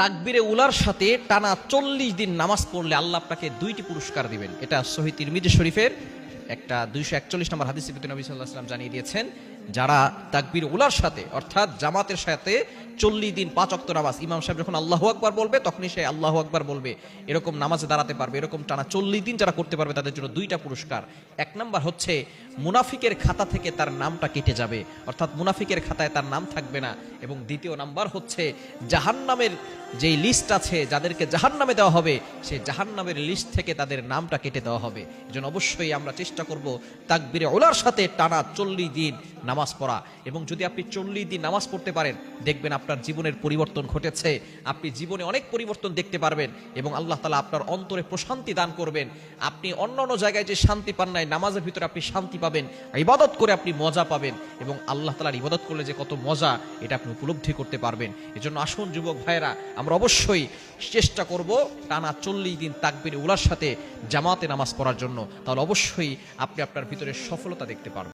তাকবীরে উলার সাথে টানা 40 দিন নামাজ পড়লে আল্লাহ আপনাকে 2টি পুরস্কার দিবেন। এটা সহিহ তিরমিজি শরীফের একটা 241 নম্বর হাদিসে নবী সাল্লাল্লাহু আলাইহি ওয়াসাল্লাম জানিয়ে দিয়েছেন, যারা তাকবীর উলার সাথে অর্থাৎ জামাতের সাথে 40 দিন 5 ওয়াক্ত নামাজ, ইমাম সাহেব যখন আল্লাহু আকবার বলবে তখনই সে আল্লাহু আকবার বলবে, এরকম নামাজে দাঁড়াতে পারবে, এরকম টানা 40 দিন যারা করতে পারবে তাদের জন্য 2টা পুরস্কার। এক নাম্বার হচ্ছে মুনাফিকের খাতা থেকে তার নামটা কেটে যাবে, অর্থাৎ মুনাফিকের খাতায় তার নাম থাকবে না। এবং দ্বিতীয় নাম্বার হচ্ছে জাহান্নামের যেই লিস্ট আছে, যাদেরকে জাহান্নামে দেওয়া হবে, সেই জাহান্নামের লিস্ট থেকে তাদের নামটা কেটে দেওয়া হবে। এজন্য অবশ্যই আমরা চেষ্টা করব তাকবীরে উলার সাথে টানা 40 দিন নামাজ পড়া। এবং যদি আপনি 40 দিন নামাজ পড়তে পারেন, দেখবেন আপনার জীবনের পরিবর্তন ঘটেছে, আপনি জীবনে অনেক পরিবর্তন দেখতে পারবেন এবং আল্লাহ তাআলা আপনার অন্তরে প্রশান্তি দান করবেন। আপনি অন্যান্য জায়গায় যে শান্তি পান নাই, নামাজের ভিতরে আপনি শান্তি পাবেন, ইবাদত করে আপনি মজা পাবেন এবং আল্লাহ তাআলার ইবাদত করলে যে কত মজা এটা আপনি উপলব্ধি করতে পারবেন। এজন্য আসুন যুবক ভাইরা, আমরা অবশ্যই চেষ্টা করব টানা 40 দিন তাকবীরে উলার সাথে জামাতে নামাজ পড়ার জন্য, তাহলে অবশ্যই আপনি আপনার ভিতরে সফলতা দেখতে পারবেন।